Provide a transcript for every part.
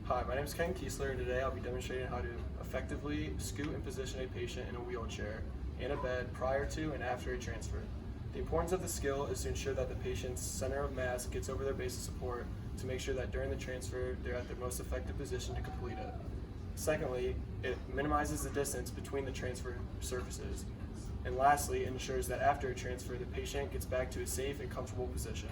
Hi, my name is Ken Kiesler, and today I'll be demonstrating how to effectively scoot and position a patient in a wheelchair and a bed prior to and after a transfer. The importance of the skill is to ensure that the patient's center of mass gets over their base of support to make sure that during the transfer they're at their most effective position to complete it. Secondly, it minimizes the distance between the transfer surfaces. And lastly, it ensures that after a transfer the patient gets back to a safe and comfortable position.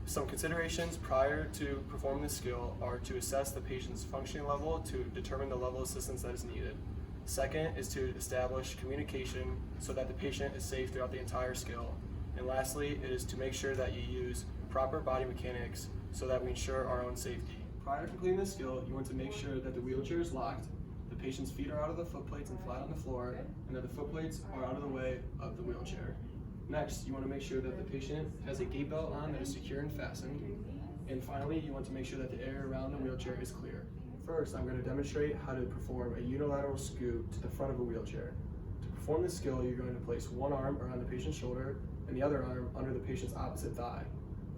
Some considerations prior to performing the skill are to assess the patient's functioning level to determine the level of assistance that is needed. Second is to establish communication so that the patient is safe throughout the entire skill. And lastly, it is to make sure that you use proper body mechanics so that we ensure our own safety. Prior to completing the skill, you want to make sure that the wheelchair is locked, the patient's feet are out of the foot plates and flat on the floor, and that the foot plates are out of the way of the wheelchair. Next, you want to make sure that the patient has a gait belt on that is secure and fastened. And finally, you want to make sure that the air around the wheelchair is clear. First, I'm going to demonstrate how to perform a unilateral scoot to the front of a wheelchair. To perform this skill, you're going to place one arm around the patient's shoulder and the other arm under the patient's opposite thigh.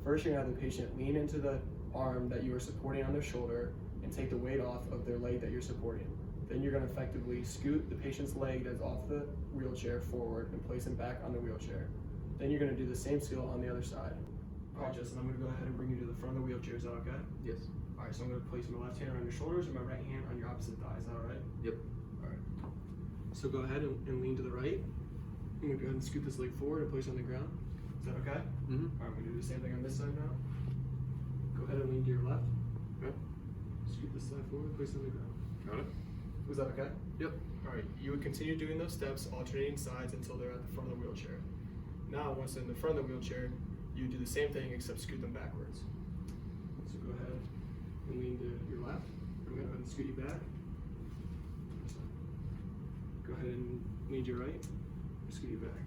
First, you're going to have the patient lean into the arm that you are supporting on their shoulder and take the weight off of their leg that you're supporting. Then you're going to effectively scoot the patient's leg that's off the wheelchair forward and place him back on the wheelchair. Then you're going to do the same skill on the other side. All right, Justin, I'm going to go ahead and bring you to the front of the wheelchair. Is that okay? Yes. All right, so I'm going to place my left hand on your shoulders and my right hand on your opposite thigh. Is that all right? Yep. All right. So go ahead and lean to the right. I'm going to go ahead and scoot this leg forward and place it on the ground. Is that okay? Mm-hmm. All right, I'm going to do the same thing on this side now. Go ahead and lean to your left. Okay. Scoot this side forward, place it on the ground. Got it? Was that okay? Yep. All right, you would continue doing those steps, alternating sides until they're at the front of the wheelchair. Now, once they're in the front of the wheelchair, you do the same thing except scoot them backwards. So go ahead and lean to your left. I'm going to go ahead and scoot you back. Go ahead and lean to your right. Scoot you back.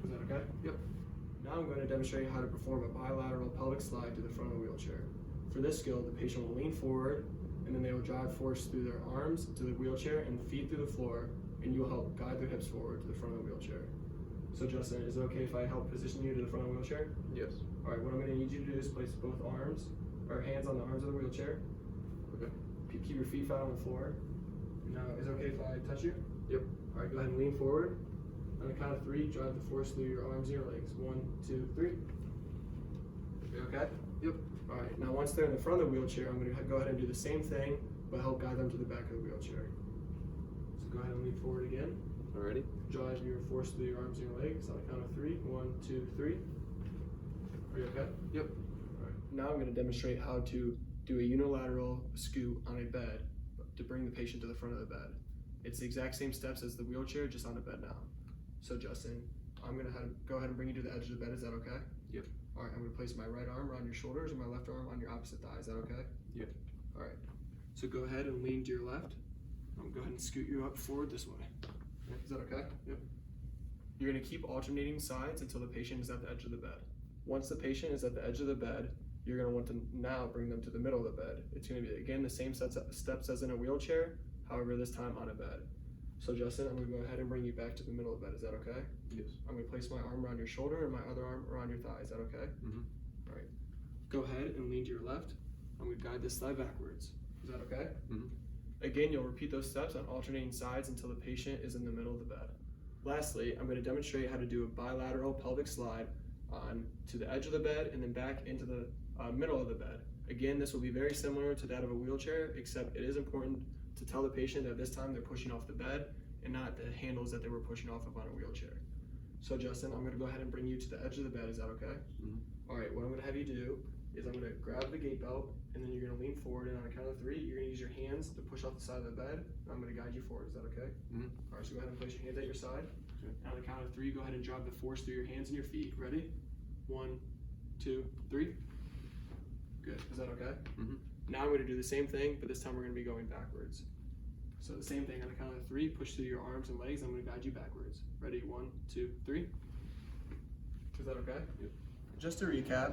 Is that okay? Yep. Now I'm going to demonstrate how to perform a bilateral pelvic slide to the front of the wheelchair. For this skill, the patient will lean forward, and then they will drive force through their arms to the wheelchair and feet through the floor, and you will help guide their hips forward to the front of the wheelchair. So Justin, is it okay if I help position you to the front of the wheelchair? Yes. All right, what I'm going to need you to do is place both arms, or hands on the arms of the wheelchair. Okay. Keep your feet flat on the floor. Now, is it okay if I touch you? Yep. All right, go ahead and lean forward. On the count of 3, drive the force through your arms and your legs. 1, 2, 3. You okay? Yep. All right, now once they're in the front of the wheelchair, I'm going to go ahead and do the same thing, but help guide them to the back of the wheelchair. So go ahead and lean forward again. Alrighty. Drive your force through your arms and your legs on the count of 3. 1, 2, 3. Are you okay? Yep. All right. Now I'm going to demonstrate how to do a unilateral scoot on a bed to bring the patient to the front of the bed. It's the exact same steps as the wheelchair, just on a bed now. So Justin, I'm going to go ahead and bring you to the edge of the bed. Is that okay? Yep. All right, I'm going to place my right arm around your shoulders and my left arm on your opposite thigh. Is that okay? Yep. All right. So go ahead and lean to your left. I'm going to go ahead and scoot you up forward this way. Is that okay? Yep. You're going to keep alternating sides until the patient is at the edge of the bed. Once the patient is at the edge of the bed, you're going to want to now bring them to the middle of the bed. It's going to be, again, the same steps as in a wheelchair, however, this time on a bed. So Justin, I'm going to go ahead and bring you back to the middle of the bed. Is that okay? Yes. I'm going to place my arm around your shoulder and my other arm around your thigh. Is that okay? Mm-hmm. All right. Go ahead and lean to your left. I'm going to guide this thigh backwards. Is that okay? Mm-hmm. Again, you'll repeat those steps on alternating sides until the patient is in the middle of the bed. Lastly, I'm going to demonstrate how to do a bilateral pelvic slide on to the edge of the bed and then back into the middle of the bed. Again, this will be very similar to that of a wheelchair, except it is important to tell the patient that this time they're pushing off the bed and not the handles that they were pushing off of on a wheelchair. So Justin, I'm going to go ahead and bring you to the edge of the bed. Is that okay? Mm-hmm. All right, what I'm going to have you do is I'm going to grab the gait belt, and then you're going to lean forward, and on a count of 3, you're going to use your hands to push off the side of the bed, and I'm going to guide you forward. Is that okay? Mm-hmm. All right, so go ahead and place your hands at your side. Okay. And on the count of 3, go ahead and drive the force through your hands and your feet. Ready? 1, 2, 3. Good. Is that okay? Mm-hmm. Now I'm going to do the same thing, but this time we're going to be going backwards. So the same thing on the count of 3, push through your arms and legs. I'm going to guide you backwards. Ready? 1, 2, 3. Is that okay? Yep. Just to recap,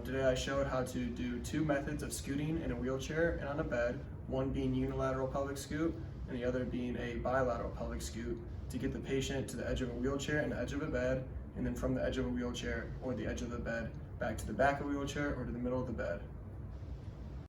today I showed how to do 2 methods of scooting in a wheelchair and on a bed, one being unilateral pelvic scoot and the other being a bilateral pelvic scoot to get the patient to the edge of a wheelchair and the edge of a bed, and then from the edge of a wheelchair or the edge of the bed back to the back of a wheelchair or to the middle of the bed.